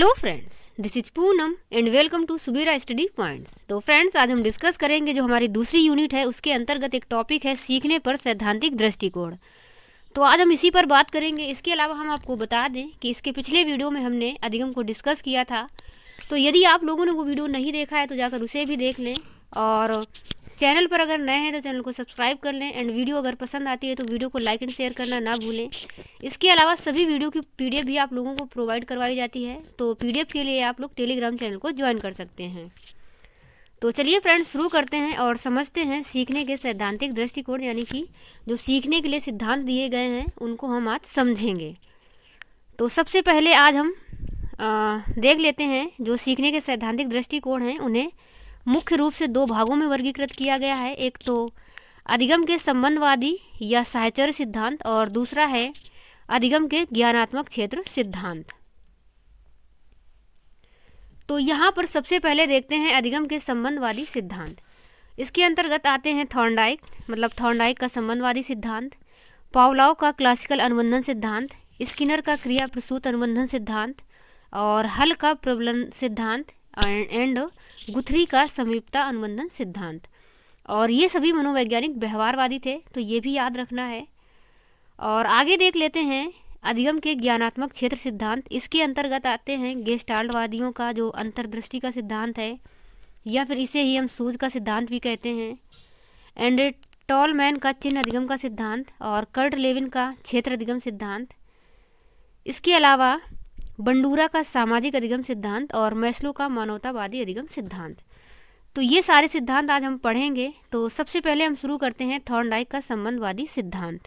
Hello friends, this is Poonam and welcome to Subira study points. तो friends, आज हम discuss करेंगे जो हमारी दूसरी यूनिट है उसके अंतर्गत एक टॉपिक है सीखने पर सैद्धांतिक दृष्टिकोण। तो आज हम इसी पर बात करेंगे। इसके अलावा हम आपको बता दें कि इसके पिछले वीडियो में हमने अधिगम को डिस्कस किया था, तो यदि आप लोगों ने वो वीडियो नहीं देखा है तो जाकर उसे भी देख लें, और चैनल पर अगर नए हैं तो चैनल को सब्सक्राइब कर लें, एंड वीडियो अगर पसंद आती है तो वीडियो को लाइक एंड शेयर करना ना भूलें। इसके अलावा सभी वीडियो की पीडीएफ भी आप लोगों को प्रोवाइड करवाई जाती है, तो पीडीएफ के लिए आप लोग टेलीग्राम चैनल को ज्वाइन कर सकते हैं। तो चलिए फ्रेंड्स, शुरू करते हैं और समझते हैं सीखने के सैद्धांतिक दृष्टिकोण, यानी कि जो सीखने के लिए सिद्धांत दिए गए हैं उनको हम आज समझेंगे। तो सबसे पहले आज हम देख लेते हैं जो सीखने के सैद्धांतिक दृष्टिकोण हैं उन्हें मुख्य रूप से दो भागों में वर्गीकृत किया गया है। एक तो अधिगम के संबंधवादी या साहचर्य सिद्धांत, और दूसरा है अधिगम के ज्ञानात्मक क्षेत्र सिद्धांत। तो यहाँ पर सबसे पहले देखते हैं अधिगम के संबंधवादी सिद्धांत। इसके अंतर्गत आते हैं थॉर्नडाइक का संबंधवादी सिद्धांत, पावलोव का क्लासिकल अनुबंधन सिद्धांत, स्किनर का क्रिया प्रसूत अनुबंधन सिद्धांत, और हल का प्रबलन सिद्धांत, एंड गुथरी का समीपता अनुबंधन सिद्धांत। और ये सभी मनोवैज्ञानिक व्यवहारवादी थे, तो ये भी याद रखना है। और आगे देख लेते हैं अधिगम के ज्ञानात्मक क्षेत्र सिद्धांत। इसके अंतर्गत आते हैं गेस्टाल्टवादियों का जो अंतर्दृष्टि का सिद्धांत है, या फिर इसे ही हम सूझ का सिद्धांत भी कहते हैं, एंड टॉलमैन का चिन्ह अधिगम का सिद्धांत, और कर्ट लेविन का क्षेत्र अधिगम सिद्धांत। इसके अलावा बंडूरा का सामाजिक अधिगम सिद्धांत और मैस्लो का मानवतावादी अधिगम सिद्धांत। तो ये सारे सिद्धांत आज हम पढ़ेंगे। तो सबसे पहले हम शुरू करते हैं थॉर्नडाइक का संबंधवादी सिद्धांत।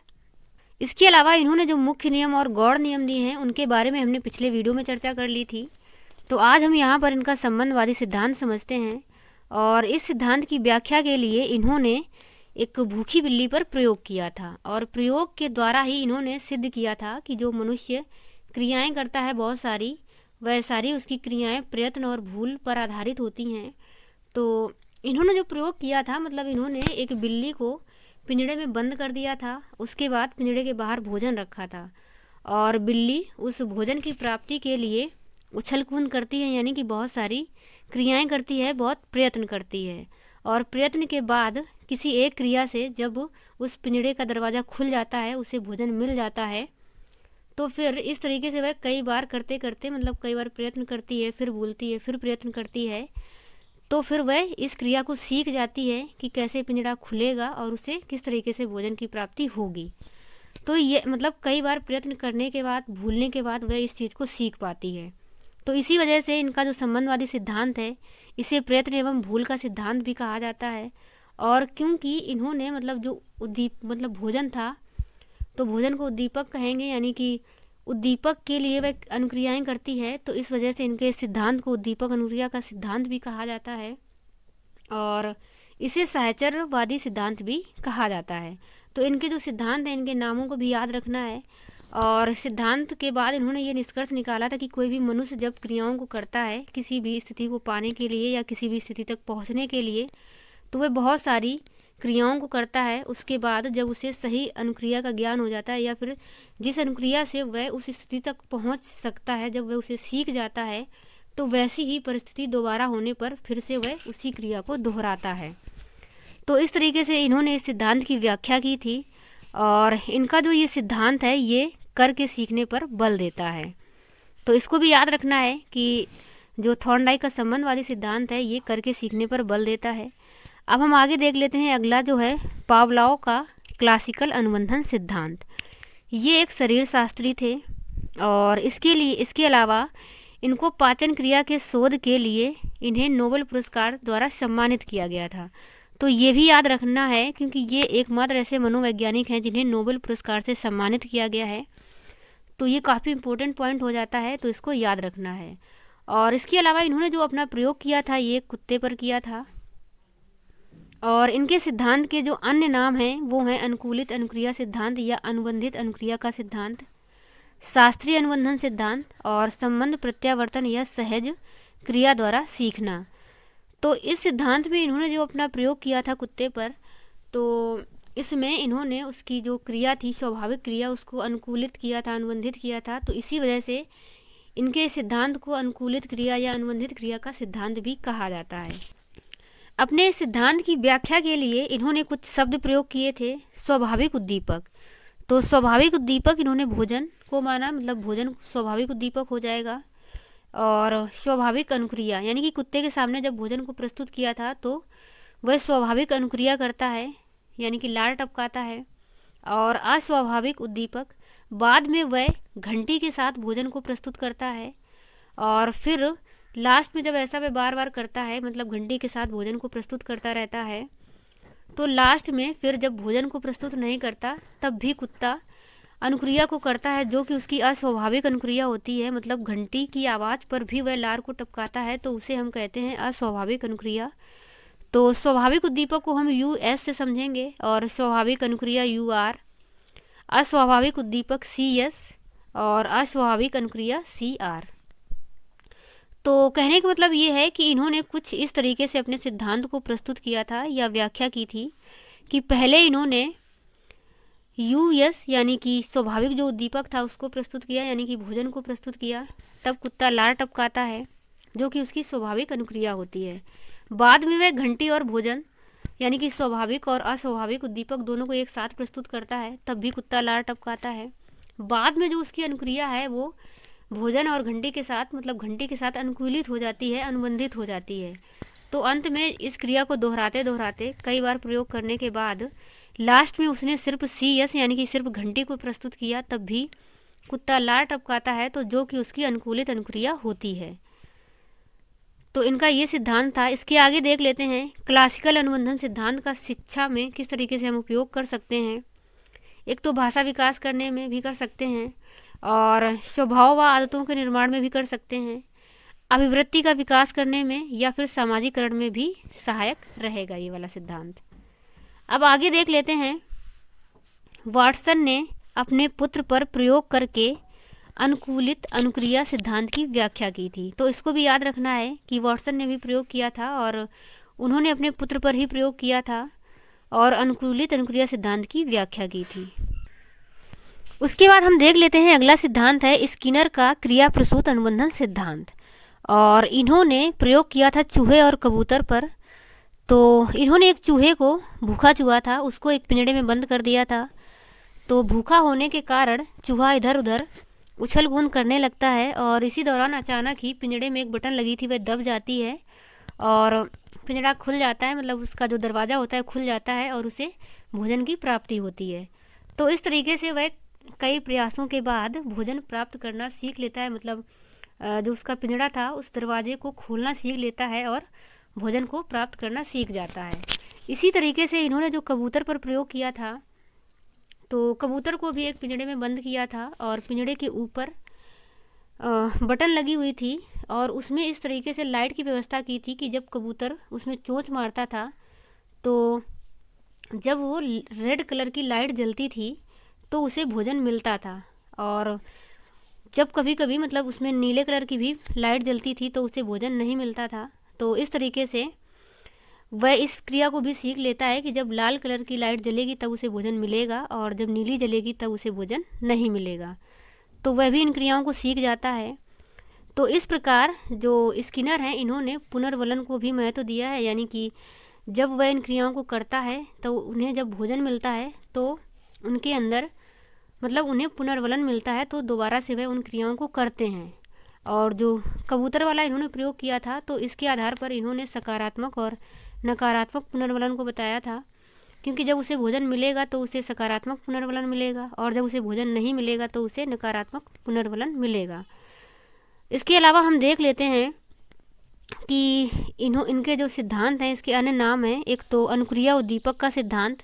इसके अलावा इन्होंने जो मुख्य नियम और गौड़ नियम दिए हैं उनके बारे में हमने पिछले वीडियो में चर्चा कर ली थी। तो आज हम यहाँ पर इनका संबंधवादी सिद्धांत समझते हैं, और इस सिद्धांत की व्याख्या के लिए इन्होंने एक भूखी बिल्ली पर प्रयोग किया था, और प्रयोग के द्वारा ही इन्होंने सिद्ध किया था कि जो मनुष्य क्रियाएं करता है बहुत सारी, वह सारी उसकी क्रियाएं प्रयत्न और भूल पर आधारित होती हैं। तो इन्होंने जो प्रयोग किया था, इन्होंने एक बिल्ली को पिंजड़े में बंद कर दिया था, उसके बाद पिंजड़े के बाहर भोजन रखा था, और बिल्ली उस भोजन की प्राप्ति के लिए उछल कूद करती है, यानी कि बहुत सारी क्रियाएं करती है, बहुत प्रयत्न करती है, और प्रयत्न के बाद किसी एक क्रिया से जब उस पिंजड़े का दरवाज़ा खुल जाता है, उसे भोजन मिल जाता है, तो फिर इस तरीके से वह कई बार करते करते कई बार प्रयत्न करती है, फिर बोलती है, फिर प्रयत्न करती है, तो फिर वह इस क्रिया को सीख जाती है कि कैसे पिंजड़ा खुलेगा और उसे किस तरीके से भोजन की प्राप्ति होगी। तो ये कई बार प्रयत्न करने के बाद, भूलने के बाद वह इस चीज़ को सीख पाती है। तो इसी वजह से इनका जो संबंधवादी सिद्धांत है इसे प्रयत्न एवं भूल का सिद्धांत भी कहा जाता है। और क्योंकि इन्होंने जो भोजन था, तो भोजन को उद्दीपक कहेंगे, यानी कि उद्दीपक के लिए वह अनुक्रियाएं करती है, तो इस वजह से इनके सिद्धांत को उद्दीपक अनुक्रिया का सिद्धांत भी कहा जाता है, और इसे साहचर्यवादी सिद्धांत भी कहा जाता है। तो इनके जो सिद्धांत हैं इनके नामों को भी याद रखना है। और सिद्धांत के बाद इन्होंने ये निष्कर्ष निकाला था कि कोई भी मनुष्य जब क्रियाओं को करता है किसी भी स्थिति को पाने के लिए या किसी भी स्थिति तक पहुँचने के लिए, तो वह बहुत सारी क्रियाओं को करता है। उसके बाद जब उसे सही अनुक्रिया का ज्ञान हो जाता है, या फिर जिस अनुक्रिया से वह उस स्थिति तक पहुंच सकता है, जब वह उसे सीख जाता है, तो वैसी ही परिस्थिति दोबारा होने पर फिर से वह उसी क्रिया को दोहराता है। तो इस तरीके से इन्होंने इस सिद्धांत की व्याख्या की थी, और इनका जो ये सिद्धांत है ये करके सीखने पर बल देता है। तो इसको भी याद रखना है कि जो थॉर्नडाइक का संबंधवादी सिद्धांत है ये करके सीखने पर बल देता है। अब हम आगे देख लेते हैं अगला जो है पावलोव का क्लासिकल अनुबंधन सिद्धांत। ये एक शरीर शास्त्री थे, और इसके अलावा इनको पाचन क्रिया के शोध के लिए इन्हें नोबेल पुरस्कार द्वारा सम्मानित किया गया था। तो ये भी याद रखना है, क्योंकि ये एकमात्र ऐसे मनोवैज्ञानिक हैं जिन्हें नोबेल पुरस्कार से सम्मानित किया गया है। तो ये काफ़ी इम्पोर्टेंट पॉइंट हो जाता है, तो इसको याद रखना है। और इसके अलावा इन्होंने जो अपना प्रयोग किया था ये कुत्ते पर किया था, और इनके सिद्धांत के जो अन्य नाम हैं वो हैं अनुकूलित अनुक्रिया सिद्धांत या अनुबंधित अनुक्रिया का सिद्धांत, शास्त्रीय अनुबंधन सिद्धांत, और संबंध प्रत्यावर्तन या सहज क्रिया द्वारा सीखना। तो इस सिद्धांत में इन्होंने जो अपना प्रयोग किया था कुत्ते पर, तो इसमें इन्होंने उसकी जो क्रिया थी, स्वाभाविक क्रिया, उसको अनुकूलित किया था, अनुबंधित किया था। तो इसी वजह से इनके सिद्धांत को अनुकूलित क्रिया या अनुबंधित क्रिया का सिद्धांत भी कहा जाता है। अपने सिद्धांत की व्याख्या के लिए इन्होंने कुछ शब्द प्रयोग किए थे। स्वाभाविक उद्दीपक, तो स्वाभाविक उद्दीपक इन्होंने भोजन को माना, मतलब भोजन स्वाभाविक उद्दीपक हो जाएगा। और स्वाभाविक अनुक्रिया, यानी कि कुत्ते के सामने जब भोजन को प्रस्तुत किया था तो वह स्वाभाविक अनुक्रिया करता है, यानी कि लार टपकाता है। और अस्वाभाविक उद्दीपक, बाद में वह घंटी के साथ भोजन को प्रस्तुत करता है। और फिर लास्ट में जब ऐसा वह बार बार करता है, मतलब घंटी के साथ भोजन को प्रस्तुत करता रहता है, तो लास्ट में फिर जब भोजन को प्रस्तुत नहीं करता तब भी कुत्ता अनुक्रिया को करता है, जो कि उसकी अस्वाभाविक अनुक्रिया होती है। मतलब घंटी की आवाज़ पर भी वह लार को टपकाता है, तो उसे हम कहते हैं अस्वाभाविक अनुक्रिया। तो स्वाभाविक उद्दीपक को हम US से समझेंगे और स्वाभाविक अनुक्रिया UR, अस्वाभाविक उद्दीपक CS और अस्वाभाविक अनुक्रिया CR। तो कहने का मतलब ये है कि इन्होंने कुछ इस तरीके से अपने सिद्धांत को प्रस्तुत किया था या व्याख्या की थी कि पहले इन्होंने US यानी कि स्वाभाविक जो उद्दीपक था उसको प्रस्तुत किया, यानी कि भोजन को प्रस्तुत किया, तब कुत्ता लार टपकाता है जो कि उसकी स्वाभाविक अनुक्रिया होती है। बाद में वह घंटी और भोजन यानी कि स्वाभाविक और अस्वाभाविक उद्दीपक दोनों को एक साथ प्रस्तुत करता है, तब भी कुत्ता लार टपकाता है। बाद में जो उसकी अनुक्रिया है वो भोजन और घंटी के साथ, मतलब घंटी के साथ अनुकूलित हो जाती है, अनुबंधित हो जाती है। तो अंत में इस क्रिया को दोहराते दोहराते कई बार प्रयोग करने के बाद लास्ट में उसने सिर्फ CS यानी कि सिर्फ घंटी को प्रस्तुत किया, तब भी कुत्ता लार टपकाता है, तो जो कि उसकी अनुकूलित अनुक्रिया होती है। तो इनका ये सिद्धांत था। इसके आगे देख लेते हैं क्लासिकल अनुबंधन सिद्धांत का शिक्षा में किस तरीके से हम उपयोग कर सकते हैं। एक तो भाषा विकास करने में भी कर सकते हैं और स्वभाव व आदतों के निर्माण में भी कर सकते हैं, अभिवृत्ति का विकास करने में या फिर सामाजिकरण में भी सहायक रहेगा ये वाला सिद्धांत। अब आगे देख लेते हैं, वाटसन ने अपने पुत्र पर प्रयोग करके अनुकूलित अनुक्रिया सिद्धांत की व्याख्या की थी। तो इसको भी याद रखना है कि वाटसन ने भी प्रयोग किया था और उन्होंने अपने पुत्र पर ही प्रयोग किया था और अनुकूलित अनुक्रिया सिद्धांत की व्याख्या की थी। उसके बाद हम देख लेते हैं अगला सिद्धांत है स्किनर का क्रिया प्रसूत अनुबंधन सिद्धांत, और इन्होंने प्रयोग किया था चूहे और कबूतर पर। तो इन्होंने एक चूहे को, भूखा चूहा था, उसको एक पिंजड़े में बंद कर दिया था। तो भूखा होने के कारण चूहा इधर उधर उछल कूद करने लगता है और इसी दौरान अचानक ही पिंजड़े में एक बटन लगी थी वह दब जाती है और पिंजड़ा खुल जाता है, मतलब उसका जो दरवाज़ा होता है खुल जाता है और उसे भोजन की प्राप्ति होती है। तो इस तरीके से वह कई प्रयासों के बाद भोजन प्राप्त करना सीख लेता है, मतलब जो उसका पिंजड़ा था उस दरवाजे को खोलना सीख लेता है और भोजन को प्राप्त करना सीख जाता है। इसी तरीके से इन्होंने जो कबूतर पर प्रयोग किया था, तो कबूतर को भी एक पिंजड़े में बंद किया था और पिंजड़े के ऊपर बटन लगी हुई थी और उसमें इस तरीके से लाइट की व्यवस्था की थी कि जब कबूतर उसमें चोंच मारता था तो जब वो रेड कलर की लाइट जलती थी तो उसे भोजन मिलता था, और जब कभी कभी मतलब उसमें नीले कलर की भी लाइट जलती थी तो उसे भोजन नहीं मिलता था। तो इस तरीके से वह इस क्रिया को भी सीख लेता है कि जब लाल कलर की लाइट जलेगी तब उसे भोजन मिलेगा और जब नीली जलेगी तब उसे भोजन नहीं मिलेगा। तो वह भी इन क्रियाओं को सीख जाता है। तो इस प्रकार जो स्किनर हैं इन्होंने पुनर्वलन को भी महत्व दिया है, यानी कि जब वह इन क्रियाओं को करता है तो उन्हें जब भोजन मिलता है तो उनके अंदर मतलब उन्हें पुनर्वलन मिलता है, तो दोबारा से वह उन क्रियाओं को करते हैं। और जो कबूतर वाला इन्होंने प्रयोग किया था तो इसके आधार पर इन्होंने सकारात्मक और नकारात्मक पुनर्वलन को बताया था, क्योंकि जब उसे भोजन मिलेगा तो उसे सकारात्मक पुनर्वलन मिलेगा और जब उसे भोजन नहीं मिलेगा तो उसे नकारात्मक पुनर्वलन मिलेगा। इसके अलावा हम देख लेते हैं कि इनके जो सिद्धांत हैं इसके अन्य नाम हैं। एक तो अनुक्रिया उद्दीपक का सिद्धांत,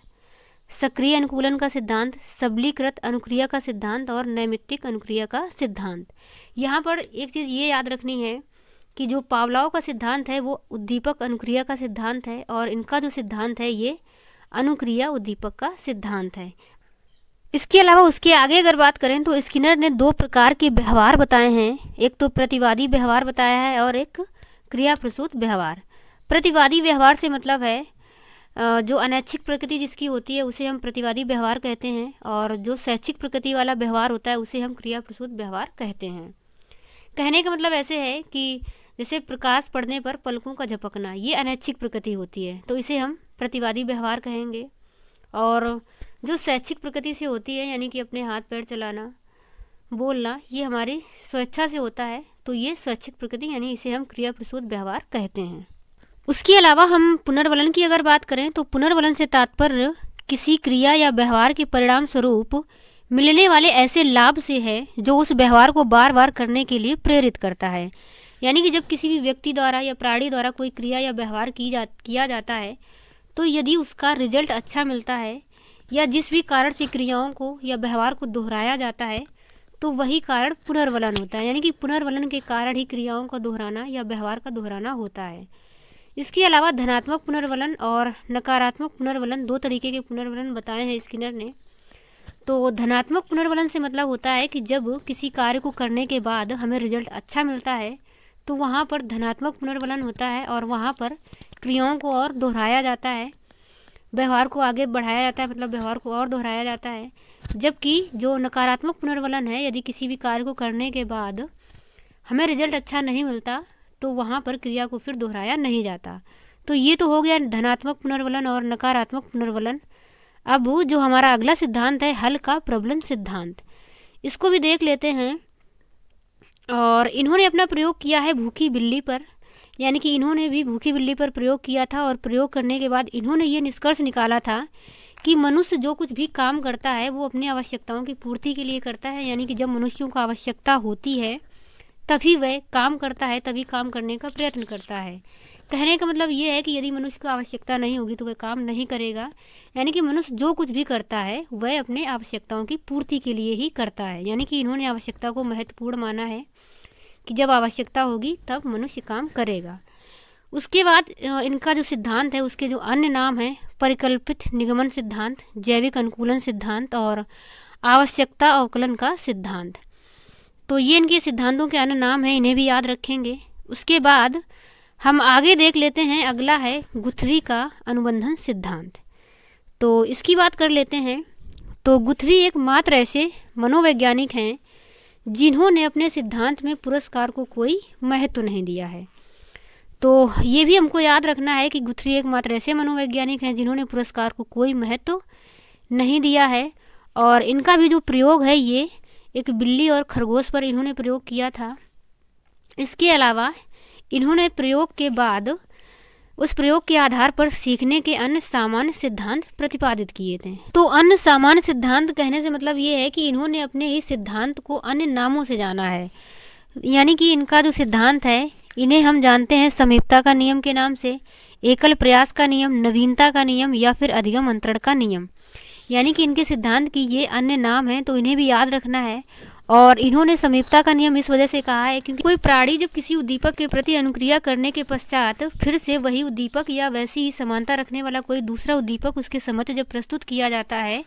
सक्रिय अनुकूलन का सिद्धांत, सबलीकृत अनुक्रिया का सिद्धांत और नैमित्तिक अनुक्रिया का सिद्धांत। यहाँ पर एक चीज़ ये याद रखनी है कि जो पावलोव का सिद्धांत है वो उद्दीपक अनुक्रिया का सिद्धांत है और इनका जो सिद्धांत है ये अनुक्रिया उद्दीपक का सिद्धांत है। इसके अलावा उसके आगे अगर बात करें तो स्किनर ने दो प्रकार के व्यवहार बताए हैं। एक तो प्रतिवादी व्यवहार बताया है और एक क्रिया प्रसूत व्यवहार। प्रतिवादी व्यवहार से मतलब है जो अनैच्छिक प्रकृति जिसकी होती है उसे हम प्रतिवादी व्यवहार कहते हैं और जो शैक्षिक प्रकृति वाला व्यवहार होता है उसे हम क्रिया प्रसूत व्यवहार कहते हैं। कहने का मतलब ऐसे है कि जैसे प्रकाश पड़ने पर पलकों का झपकना, ये अनैच्छिक प्रकृति होती है, तो इसे हम प्रतिवादी व्यवहार कहेंगे। और जो स्वैच्छिक प्रकृति से होती है, यानी कि अपने हाथ पैर चलाना, बोलना, ये हमारी स्वेच्छा से होता है, तो ये स्वैच्छिक प्रकृति यानी इसे हम क्रिया प्रसूत व्यवहार कहते हैं। उसके अलावा हम पुनर्वलन की अगर बात करें तो पुनर्वलन से तात्पर्य किसी क्रिया या व्यवहार के परिणाम स्वरूप मिलने वाले ऐसे लाभ से है जो उस व्यवहार को बार बार करने के लिए प्रेरित करता है। यानी कि जब किसी भी व्यक्ति द्वारा या प्राणी द्वारा कोई क्रिया या व्यवहार किया जाता है, तो यदि उसका रिजल्ट अच्छा मिलता है या जिस भी कारण से क्रियाओं को या व्यवहार को दोहराया जाता है, तो वही कारण पुनर्वलन होता है। यानी कि पुनर्वलन के कारण ही क्रियाओं का दोहराना या व्यवहार का दोहराना होता है। इसके अलावा धनात्मक पुनर्वलन और नकारात्मक पुनर्वलन, दो तरीके के पुनर्वलन बताए हैं स्किनर ने। तो धनात्मक पुनर्वलन से मतलब होता है कि जब किसी कार्य को करने के बाद हमें रिजल्ट अच्छा मिलता है, तो वहाँ पर धनात्मक पुनर्वलन होता है और वहाँ पर क्रियाओं को और दोहराया जाता है, व्यवहार को आगे बढ़ाया जाता है, मतलब व्यवहार को और दोहराया जाता है। जबकि जो नकारात्मक पुनर्वलन है, यदि किसी भी कार्य को करने के बाद हमें रिजल्ट अच्छा नहीं मिलता, तो वहाँ पर क्रिया को फिर दोहराया नहीं जाता। तो ये तो हो गया धनात्मक पुनर्वलन और नकारात्मक पुनर्वलन। अब जो हमारा अगला सिद्धांत है हल का प्रबलन सिद्धांत, इसको भी देख लेते हैं। और इन्होंने अपना प्रयोग किया है भूखी बिल्ली पर, यानी कि इन्होंने भी भूखी बिल्ली पर प्रयोग किया था और प्रयोग करने के बाद इन्होंने ये निष्कर्ष निकाला था कि मनुष्य जो कुछ भी काम करता है वो अपनी आवश्यकताओं की पूर्ति के लिए करता है। यानी कि जब मनुष्यों को आवश्यकता होती है तभी वह काम करता है, तभी काम करने का प्रयत्न करता है। कहने का मतलब ये है कि यदि मनुष्य को आवश्यकता नहीं होगी तो वह काम नहीं करेगा। यानी कि मनुष्य जो कुछ भी करता है वह अपने आवश्यकताओं की पूर्ति के लिए ही करता है। यानी कि इन्होंने आवश्यकता को महत्वपूर्ण माना है कि जब आवश्यकता होगी तब मनुष्य काम करेगा। उसके बाद इनका जो सिद्धांत है उसके जो अन्य नाम हैं परिकल्पित निगमन सिद्धांत, जैविक अनुकूलन सिद्धांत और आवश्यकता अवकलन का सिद्धांत। तो ये इनके सिद्धांतों के अन्य नाम हैं, इन्हें भी याद रखेंगे। उसके बाद हम आगे देख लेते हैं, अगला है गुथरी का अनुबंधन सिद्धांत। तो इसकी बात कर लेते हैं। तो गुथरी एकमात्र ऐसे मनोवैज्ञानिक हैं जिन्होंने अपने सिद्धांत में पुरस्कार को कोई महत्व नहीं दिया है। तो ये भी हमको याद रखना है कि गुथरी एकमात्र ऐसे मनोवैज्ञानिक हैं जिन्होंने पुरस्कार को कोई महत्व नहीं दिया है। और इनका भी जो प्रयोग है ये एक बिल्ली और खरगोश पर इन्होंने प्रयोग किया था। इसके अलावा इन्होंने प्रयोग के बाद उस प्रयोग के आधार पर सीखने के अन्य सामान्य सिद्धांत प्रतिपादित किए थे। तो अन्य सामान्य सिद्धांत कहने से मतलब ये है कि इन्होंने अपने इस सिद्धांत को अन्य नामों से जाना है। यानी कि इनका जो सिद्धांत है इन्हें हम जानते हैं समीपता का नियम के नाम से, एकल प्रयास का नियम, नवीनता का नियम या फिर अधिगम अंतरण का नियम। यानी कि इनके सिद्धांत की ये अन्य नाम हैं, तो इन्हें भी याद रखना है। और इन्होंने समीपता का नियम इस वजह से कहा है क्योंकि कोई प्राणी जब किसी उद्दीपक के प्रति अनुक्रिया करने के पश्चात फिर से वही उद्दीपक या वैसी ही समानता रखने वाला कोई दूसरा उद्दीपक उसके समक्ष जब प्रस्तुत किया जाता है,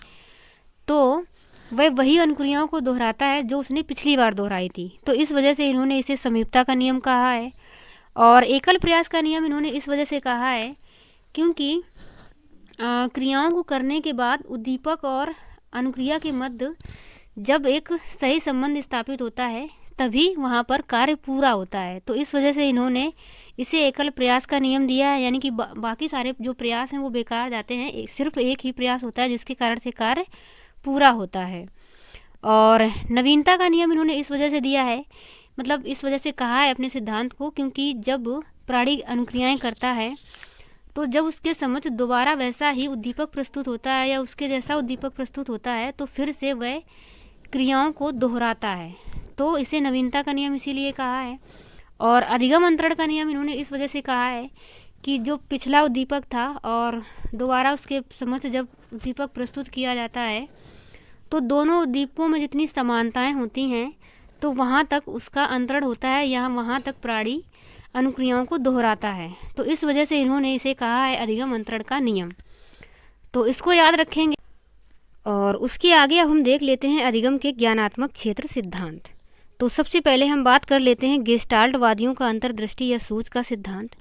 तो वह वही अनुक्रियाओं को दोहराता है जो उसने पिछली बार दोहराई थी। तो इस वजह से इन्होंने इसे समीपता का नियम कहा है। और एकल प्रयास का नियम इन्होंने इस वजह से कहा है क्योंकि क्रियाओं को करने के बाद उद्दीपक और अनुक्रिया के मध्य जब एक सही संबंध स्थापित होता है तभी वहाँ पर कार्य पूरा होता है। तो इस वजह से इन्होंने इसे एकल प्रयास का नियम दिया है। यानी कि बाकी सारे जो प्रयास हैं वो बेकार जाते हैं, सिर्फ एक ही प्रयास होता है जिसके कारण से कार्य पूरा होता है। और नवीनता का नियम इन्होंने इस वजह से दिया है, मतलब इस वजह से कहा है अपने सिद्धांत को, क्योंकि जब प्राणी अनुक्रियाएं करता है तो जब उसके समक्ष दोबारा वैसा ही उद्दीपक प्रस्तुत होता है या उसके जैसा उद्दीपक प्रस्तुत होता है तो फिर से वह क्रियाओं को दोहराता है। तो इसे नवीनता का नियम इसीलिए कहा है। और अधिगम अंतरण का नियम इन्होंने इस वजह से कहा है कि जो पिछला उद्दीपक था और दोबारा उसके समक्ष जब उद्दीपक प्रस्तुत किया जाता है तो दोनों उद्दीपकों में जितनी समानताएं होती हैं तो वहाँ तक उसका अंतरण होता है, यहाँ वहाँ तक प्राणी अनुक्रियाओं को दोहराता है। तो इस वजह से इन्होंने इसे कहा है अधिगम अंतरण का नियम। तो इसको याद रखेंगे। और उसके आगे अब हम देख लेते हैं अधिगम के ज्ञानात्मक क्षेत्र सिद्धांत। तो सबसे पहले हम बात कर लेते हैं गेस्टाल्टवादियों का अंतर्दृष्टि या सूझ का सिद्धांत।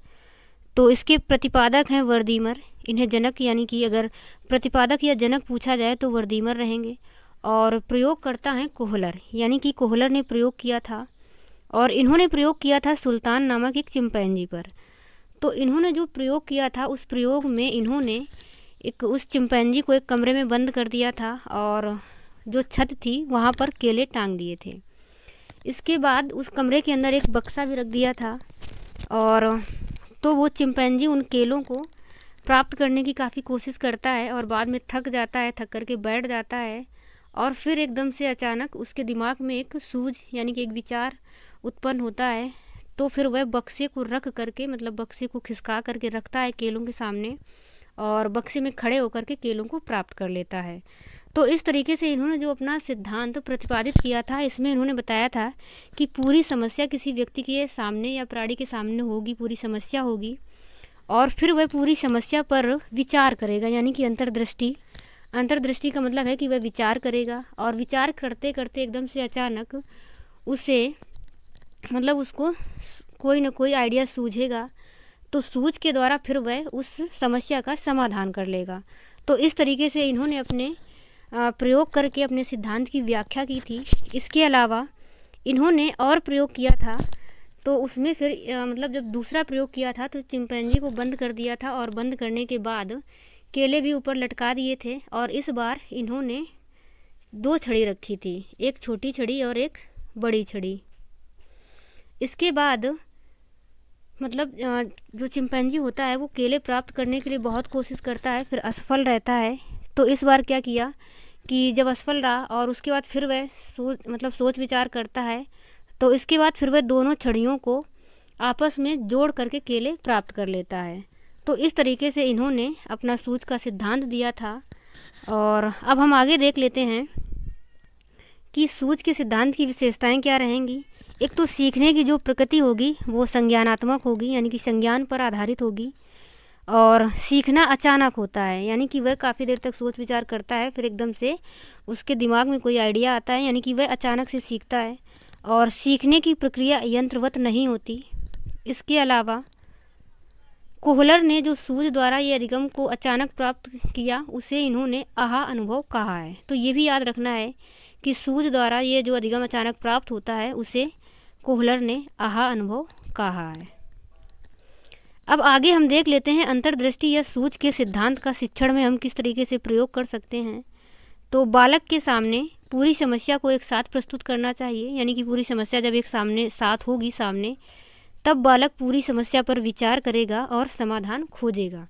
तो इसके प्रतिपादक हैं वर्दीमर, इन्हें जनक यानी कि अगर प्रतिपादक या जनक पूछा जाए तो वर्दीमर रहेंगे। और प्रयोगकर्ता हैं कोहलर, यानी कि कोहलर ने प्रयोग किया था। और इन्होंने प्रयोग किया था सुल्तान नामक एक चिंपैंजी पर। तो इन्होंने जो प्रयोग किया था उस प्रयोग में इन्होंने उस चिंपैंजी को एक कमरे में बंद कर दिया था और जो छत थी वहाँ पर केले टांग दिए थे। इसके बाद उस कमरे के अंदर एक बक्सा भी रख दिया था और तो वो चिंपैंजी उन केलों को प्राप्त करने की काफ़ी कोशिश करता है और बाद में थक जाता है, थक करके बैठ जाता है और फिर एकदम से अचानक उसके दिमाग में एक सूझ यानी कि एक विचार उत्पन्न होता है। तो फिर वह बक्से को रख करके मतलब बक्से को खिसका करके रखता है केलों के सामने और बक्से में खड़े होकर के केलों को प्राप्त कर लेता है। तो इस तरीके से इन्होंने जो अपना सिद्धांत प्रतिपादित किया था, इसमें इन्होंने बताया था कि पूरी समस्या किसी व्यक्ति के सामने या प्राणी के सामने होगी, पूरी समस्या होगी और फिर वह पूरी समस्या पर विचार करेगा, यानी कि अंतर्दृष्टि। अंतर्दृष्टि का मतलब है कि वह विचार करेगा और विचार करते करते एकदम से अचानक उसे मतलब उसको कोई ना कोई आइडिया सूझेगा, तो सूझ के द्वारा फिर वह उस समस्या का समाधान कर लेगा। तो इस तरीके से इन्होंने अपने प्रयोग करके अपने सिद्धांत की व्याख्या की थी। इसके अलावा इन्होंने और प्रयोग किया था, तो उसमें फिर मतलब जब दूसरा प्रयोग किया था तो चिंपैंजी को बंद कर दिया था और बंद करने के बाद केले भी ऊपर लटका दिए थे और इस बार इन्होंने 2 छड़ी रखी थी, एक छोटी छड़ी और एक बड़ी छड़ी। इसके बाद मतलब जो चिंपैंजी होता है वो केले प्राप्त करने के लिए बहुत कोशिश करता है, फिर असफल रहता है। तो इस बार क्या किया कि जब असफल रहा और उसके बाद फिर वह सोच विचार करता है, तो इसके बाद फिर वह दोनों छड़ियों को आपस में जोड़ करके केले प्राप्त कर लेता है। तो इस तरीके से इन्होंने अपना सूझ का सिद्धांत दिया था। और अब हम आगे देख लेते हैं कि सूझ के सिद्धांत की विशेषताएं क्या रहेंगी। एक तो सीखने की जो प्रकृति होगी वो संज्ञानात्मक होगी, यानी कि संज्ञान पर आधारित होगी। और सीखना अचानक होता है, यानी कि वह काफ़ी देर तक सोच विचार करता है, फिर एकदम से उसके दिमाग में कोई आइडिया आता है, यानी कि वह अचानक से सीखता है। और सीखने की प्रक्रिया यंत्रवत नहीं होती। इसके अलावा कोहलर ने जो सूझ द्वारा ये अधिगम को अचानक प्राप्त किया उसे इन्होंने आहा अनुभव कहा है। तो ये भी याद रखना है कि सूझ द्वारा ये जो अधिगम अचानक प्राप्त होता है उसे कोहलर ने आहा अनुभव कहा है। अब आगे हम देख लेते हैं अंतर्दृष्टि या सूझ के सिद्धांत का शिक्षण में हम किस तरीके से प्रयोग कर सकते हैं। तो बालक के सामने पूरी समस्या को एक साथ प्रस्तुत करना चाहिए, यानी कि पूरी समस्या जब एक साथ होगी सामने, तब बालक पूरी समस्या पर विचार करेगा और समाधान खोजेगा।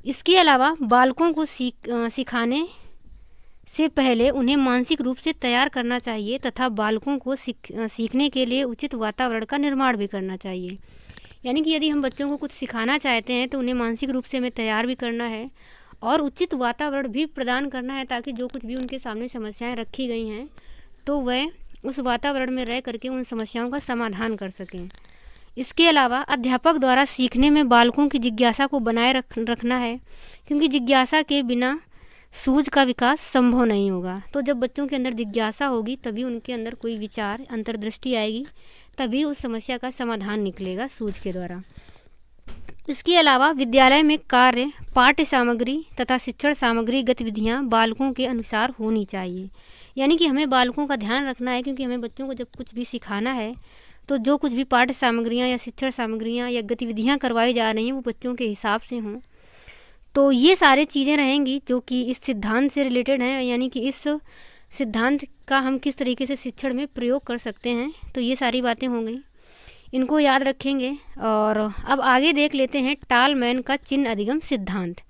इसके अलावा बालकों को सिखाने से पहले उन्हें मानसिक रूप से तैयार करना चाहिए तथा बालकों को सीखने के लिए उचित वातावरण का निर्माण भी करना चाहिए। यानी कि यदि हम बच्चों को कुछ सिखाना चाहते हैं तो उन्हें मानसिक रूप से हमें तैयार भी करना है और उचित वातावरण भी प्रदान करना है, ताकि जो कुछ भी उनके सामने समस्याएं रखी गई हैं तो वह उस वातावरण में रह करके उन समस्याओं का समाधान कर सकें। इसके अलावा अध्यापक द्वारा सीखने में बालकों की जिज्ञासा को बनाए रखना है, क्योंकि जिज्ञासा के बिना सूझ का विकास संभव नहीं होगा। तो जब बच्चों के अंदर जिज्ञासा होगी तभी उनके अंदर कोई विचार अंतर्दृष्टि आएगी, तभी उस समस्या का समाधान निकलेगा सूझ के द्वारा। इसके अलावा विद्यालय में कार्य, पाठ्य सामग्री तथा शिक्षण सामग्री गतिविधियाँ बालकों के अनुसार होनी चाहिए। यानी कि हमें बालकों का ध्यान रखना है, क्योंकि हमें बच्चों को जब कुछ भी सिखाना है तो जो कुछ भी पाठ्य सामग्रियाँ या शिक्षण सामग्रियाँ या गतिविधियाँ करवाई जा रही हैं वो बच्चों के हिसाब से हों। तो ये सारी चीज़ें रहेंगी जो कि इस सिद्धांत से रिलेटेड हैं, यानी कि इस सिद्धांत का हम किस तरीके से शिक्षण में प्रयोग कर सकते हैं। तो ये सारी बातें हो गई, इनको याद रखेंगे। और अब आगे देख लेते हैं टॉलमैन का चिन्ह अधिगम सिद्धांत।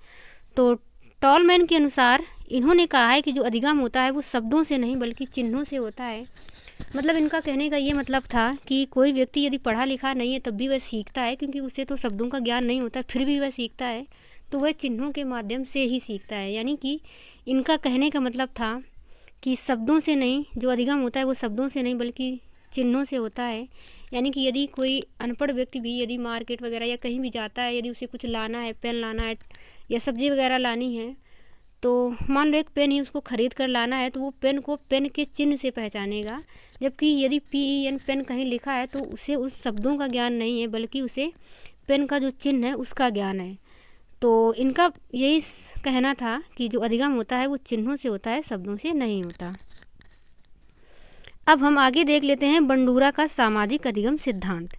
तो टॉलमैन के अनुसार इन्होंने कहा है कि जो अधिगम होता है वो शब्दों से नहीं बल्कि चिन्हों से होता है। मतलब इनका कहने का ये मतलब था कि कोई व्यक्ति यदि पढ़ा लिखा नहीं है तब भी वह सीखता है, क्योंकि उसे तो शब्दों का ज्ञान नहीं होता, फिर भी वह सीखता है, तो वह चिन्हों के माध्यम से ही सीखता है। यानी कि इनका कहने का मतलब था कि शब्दों से नहीं, जो अधिगम होता है वो शब्दों से नहीं बल्कि चिन्हों से होता है। यानी कि यदि कोई अनपढ़ व्यक्ति भी यदि मार्केट वगैरह या कहीं भी जाता है, यदि उसे कुछ लाना है, पेन लाना है या सब्ज़ी वगैरह लानी है, तो मान लो एक पेन ही उसको ख़रीद कर लाना है, तो वो पेन को पेन के चिन्ह से पहचानेगा। जबकि यदि PEN पेन कहीं लिखा है तो उसे उस शब्दों का ज्ञान नहीं है बल्कि उसे पेन का जो चिन्ह है उसका ज्ञान है। तो इनका यही कहना था कि जो अधिगम होता है वो चिन्हों से होता है, शब्दों से नहीं होता। अब हम आगे देख लेते हैं बंडूरा का सामाजिक अधिगम सिद्धांत।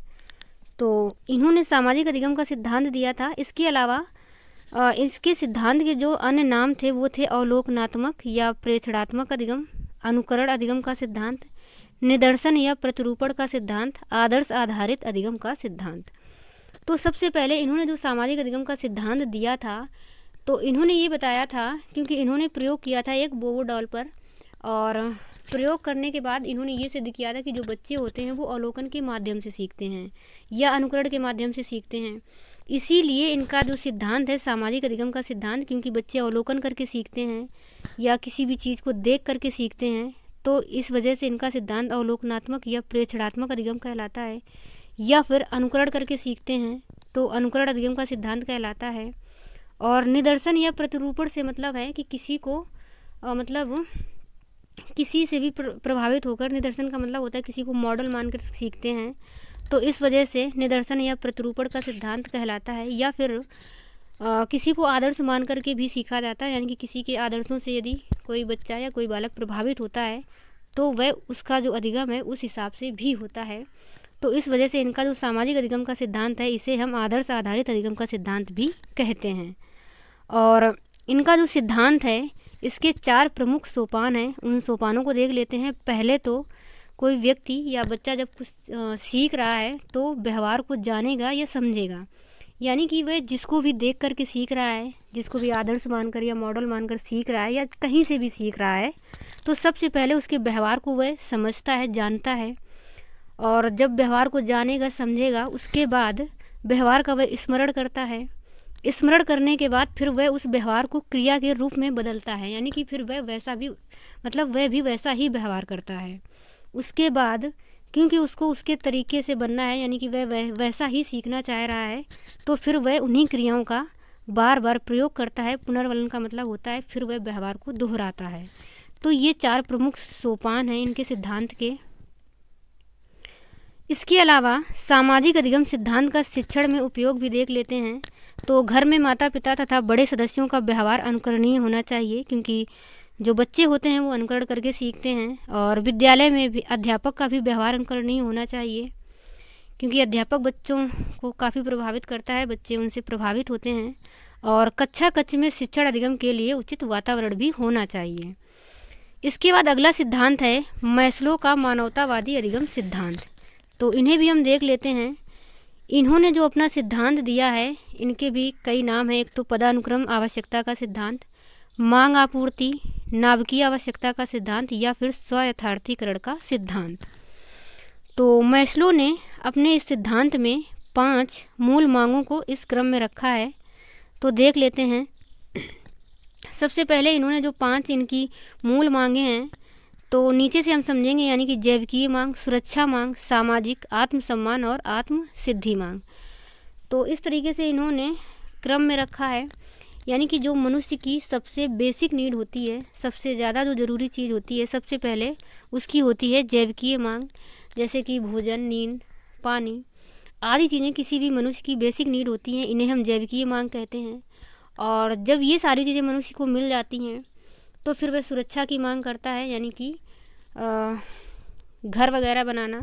तो इन्होंने सामाजिक अधिगम का सिद्धांत दिया था। इसके अलावा इसके सिद्धांत के जो अन्य नाम थे वो थे अवलोकनात्मक या प्रेक्षणात्मक अधिगम, अनुकरण अधिगम का सिद्धांत, निदर्शन या प्रतिरूपण का सिद्धांत, आदर्श आधारित अधिगम का सिद्धांत। तो सबसे पहले इन्होंने जो सामाजिक अधिगम का सिद्धांत दिया था, तो इन्होंने ये बताया था, क्योंकि इन्होंने प्रयोग किया था एक बोबो डॉल पर, और प्रयोग करने के बाद इन्होंने ये सिद्ध किया था कि जो बच्चे होते हैं वो अवलोकन के माध्यम से सीखते हैं या अनुकरण के माध्यम से सीखते हैं। इसीलिए इनका जो सिद्धांत है सामाजिक अधिगम का सिद्धांत, क्योंकि बच्चे अवलोकन करके सीखते हैं या किसी भी चीज़ को देख करके सीखते हैं, तो इस वजह से इनका सिद्धांत अवलोकनात्मक या प्रेक्षणात्मक अधिगम कहलाता है। या फिर अनुकरण करके सीखते हैं तो अनुकरण अधिगम का सिद्धांत कहलाता है। और निदर्शन या प्रतिरूपण से मतलब है कि किसी को मतलब किसी से भी प्रभावित होकर, निदर्शन का मतलब होता है किसी को मॉडल मानकर सीखते हैं, तो इस वजह से निदर्शन या प्रतिरूपण का सिद्धांत कहलाता है। या फिर किसी को आदर्श मान करके भी सीखा जाता है, यानी कि किसी के आदर्शों से यदि कोई बच्चा या कोई बालक प्रभावित होता है तो वह उसका जो अधिगम है उस हिसाब से भी होता है। तो इस वजह से इनका जो सामाजिक अधिगम का सिद्धांत है इसे हम आदर्श आधारित अधिगम का सिद्धांत भी कहते हैं। और इनका जो सिद्धांत है इसके 4 प्रमुख सोपान हैं, उन सोपानों को देख लेते हैं। पहले तो कोई व्यक्ति या बच्चा जब कुछ सीख रहा है तो व्यवहार को जानेगा या समझेगा, यानी कि वह जिसको भी देख कर के सीख रहा है, जिसको भी आदर्श मानकर या मॉडल मानकर सीख रहा है या कहीं से भी सीख रहा है, तो सबसे पहले उसके व्यवहार को वह समझता है, जानता है। और जब व्यवहार को जानेगा, समझेगा, उसके बाद व्यवहार का वह स्मरण करता है। स्मरण करने के बाद फिर वह उस व्यवहार को क्रिया के रूप में बदलता है, यानी कि फिर वह वैसा भी वह भी वैसा ही व्यवहार करता है। उसके बाद क्योंकि उसको उसके तरीके से बनना है, यानी कि वह वैसा ही सीखना चाह रहा है, तो फिर वह उन्हीं क्रियाओं का बार बार प्रयोग करता है। पुनर्वलन का मतलब होता है फिर वह व्यवहार को दोहराता है। तो ये 4 प्रमुख सोपान हैं इनके सिद्धांत के। इसके अलावा सामाजिक अधिगम सिद्धांत का शिक्षण में उपयोग भी देख लेते हैं। तो घर में माता पिता तथा बड़े सदस्यों का व्यवहार अनुकरणीय होना चाहिए, क्योंकि जो बच्चे होते हैं वो अनुकरण करके सीखते हैं। और विद्यालय में भी अध्यापक का भी व्यवहार अनुकरणीय होना चाहिए, क्योंकि अध्यापक बच्चों को काफ़ी प्रभावित करता है, बच्चे उनसे प्रभावित होते हैं। और कक्षा कक्ष में शिक्षण अधिगम के लिए उचित वातावरण भी होना चाहिए। इसके बाद अगला सिद्धांत है मैस्लो का मानवतावादी अधिगम सिद्धांत। तो इन्हें भी हम देख लेते हैं। इन्होंने जो अपना सिद्धांत दिया है, इनके भी कई नाम हैं। एक तो पदानुक्रम आवश्यकता का सिद्धांत, मांग आपूर्ति, नाभिकीय आवश्यकता का सिद्धांत, या फिर स्वयथार्थीकरण का सिद्धांत। तो मैस्लो ने अपने इस सिद्धांत में 5 मूल मांगों को इस क्रम में रखा है। तो देख लेते हैं। सबसे पहले इन्होंने जो 5 इनकी मूल मांगे हैं, तो नीचे से हम समझेंगे, यानी कि जैविकीय मांग, सुरक्षा मांग, सामाजिक, आत्मसम्मान और आत्म सिद्धि मांग। तो इस तरीके से इन्होंने क्रम में रखा है, यानी कि जो मनुष्य की सबसे बेसिक नीड होती है, सबसे ज़्यादा जो ज़रूरी चीज़ होती है, सबसे पहले उसकी होती है जैविकीय मांग, जैसे कि भोजन, नींद, पानी आदि चीज़ें किसी भी मनुष्य की बेसिक नीड होती हैं, इन्हें हम जैविकीय मांग कहते हैं। और जब ये सारी चीज़ें मनुष्य को मिल जाती हैं तो फिर वह सुरक्षा की मांग करता है, यानी कि घर वगैरह बनाना,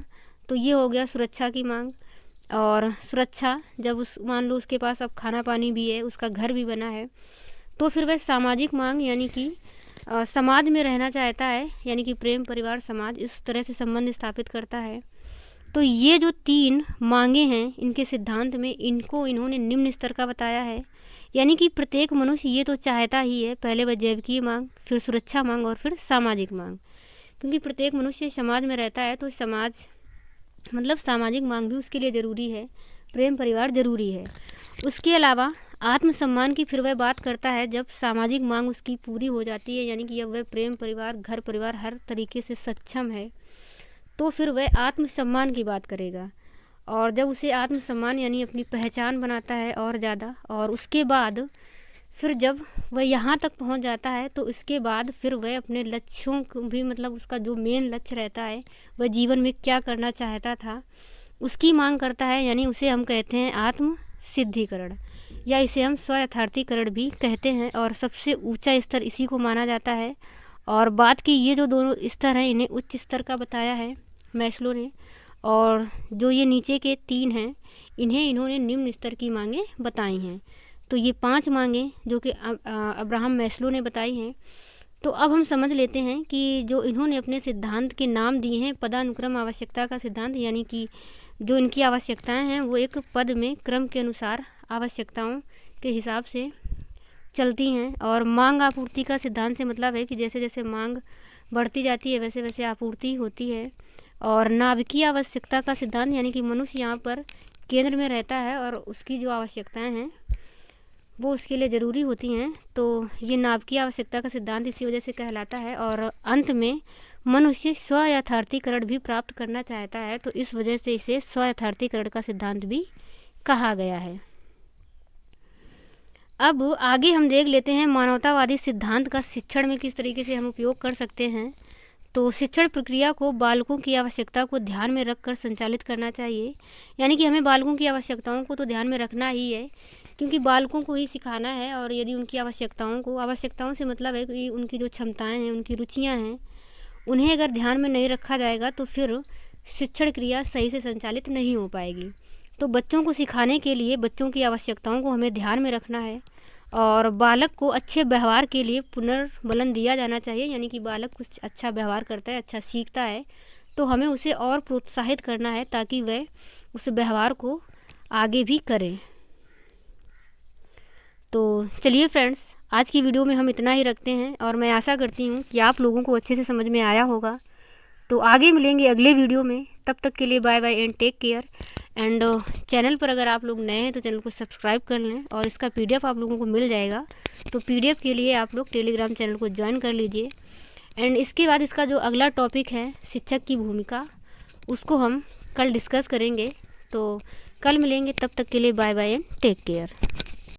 तो ये हो गया सुरक्षा की मांग। और सुरक्षा जब मान लो उसके पास अब खाना पानी भी है, उसका घर भी बना है, तो फिर वह सामाजिक मांग, यानी कि समाज में रहना चाहता है, यानी कि प्रेम, परिवार, समाज, इस तरह से संबंध स्थापित करता है। तो ये जो 3 मांगे हैं इनके सिद्धांत में, इनको इन्होंने निम्न स्तर का बताया है, यानी कि प्रत्येक मनुष्य ये तो चाहता ही है, पहले वह जैविकीय मांग, फिर सुरक्षा मांग और फिर सामाजिक मांग, क्योंकि प्रत्येक मनुष्य समाज में रहता है, तो समाज मतलब सामाजिक मांग भी उसके लिए ज़रूरी है, प्रेम परिवार ज़रूरी है। उसके अलावा आत्मसम्मान की फिर वह बात करता है, जब सामाजिक मांग उसकी पूरी हो जाती है, यानी कि जब वह प्रेम परिवार, घर परिवार हर तरीके से सक्षम है, तो फिर वह आत्मसम्मान की बात करेगा। और जब उसे आत्मसम्मान यानी अपनी पहचान बनाता है और ज़्यादा, और उसके बाद फिर जब वह यहाँ तक पहुँच जाता है, तो इसके बाद फिर वह अपने लक्ष्यों को भी, मतलब उसका जो मेन लक्ष्य रहता है, वह जीवन में क्या करना चाहता था, उसकी मांग करता है, यानी उसे हम कहते हैं आत्म सिद्धिकरण, या इसे हम स्वयथार्थीकरण भी कहते हैं। और सबसे ऊंचा स्तर इसी को माना जाता है। और बात की ये जो दोनों स्तर हैं इन्हें उच्च स्तर का बताया है मैस्लो ने, और जो ये नीचे के 3 हैं इन्हें इन्होंने निम्न स्तर की मांगें बताई हैं। तो ये 5 मांगें जो कि अब्राहम मैस्लो ने बताई हैं। तो अब हम समझ लेते हैं कि जो इन्होंने अपने सिद्धांत के नाम दिए हैं पदानुक्रम आवश्यकता का सिद्धांत, यानी कि जो इनकी आवश्यकताएं हैं वो एक पद में क्रम के अनुसार आवश्यकताओं के हिसाब से चलती हैं। और मांग आपूर्ति का सिद्धांत से मतलब है कि जैसे जैसे मांग बढ़ती जाती है वैसे वैसे आपूर्ति होती है। और नाभिकीय आवश्यकता का सिद्धांत, यानी कि मनुष्य यहाँ पर केंद्र में रहता है और उसकी जो आवश्यकताएं हैं वो उसके लिए ज़रूरी होती हैं। तो ये नाभिकीय आवश्यकता का सिद्धांत इसी वजह से कहलाता है। और अंत में मनुष्य स्व यथार्थीकरण भी प्राप्त करना चाहता है, तो इस वजह से इसे स्व यथार्थीकरण का सिद्धांत भी कहा गया है। अब आगे हम देख लेते हैं मानवतावादी सिद्धांत का शिक्षण में किस तरीके से हम उपयोग कर सकते हैं। तो शिक्षण प्रक्रिया को बालकों की आवश्यकता को ध्यान में रखकर संचालित करना चाहिए, यानी कि हमें बालकों की आवश्यकताओं को तो ध्यान में रखना ही है, क्योंकि बालकों को ही सिखाना है। और यदि उनकी आवश्यकताओं से मतलब है कि उनकी जो क्षमताएं हैं, उनकी रुचियां हैं, उन्हें अगर ध्यान में नहीं रखा जाएगा तो फिर शिक्षण क्रिया सही से संचालित नहीं हो पाएगी। तो बच्चों को सिखाने के लिए बच्चों की आवश्यकताओं को हमें ध्यान में रखना है और बालक को अच्छे व्यवहार के लिए पुनर्बलन दिया जाना चाहिए, यानी कि बालक कुछ अच्छा व्यवहार करता है, अच्छा सीखता है, तो हमें उसे और प्रोत्साहित करना है ताकि वह उस व्यवहार को आगे भी करे। तो चलिए फ्रेंड्स, आज की वीडियो में हम इतना ही रखते हैं और मैं आशा करती हूँ कि आप लोगों को अच्छे से समझ में आया होगा। तो आगे मिलेंगे अगले वीडियो में, तब तक के लिए bye bye and take care. And channel पर अगर आप लोग नए हैं तो चैनल को सब्सक्राइब कर लें और इसका PDF आप लोगों को मिल जाएगा। तो PDF के लिए आप लोग टेलीग्राम चैनल को ज्वाइन कर लीजिए। एंड इसके बाद इसका जो अगला टॉपिक है शिक्षक की भूमिका, उसको हम कल डिस्कस करेंगे। तो कल मिलेंगे, तब तक के लिए bye bye and take care.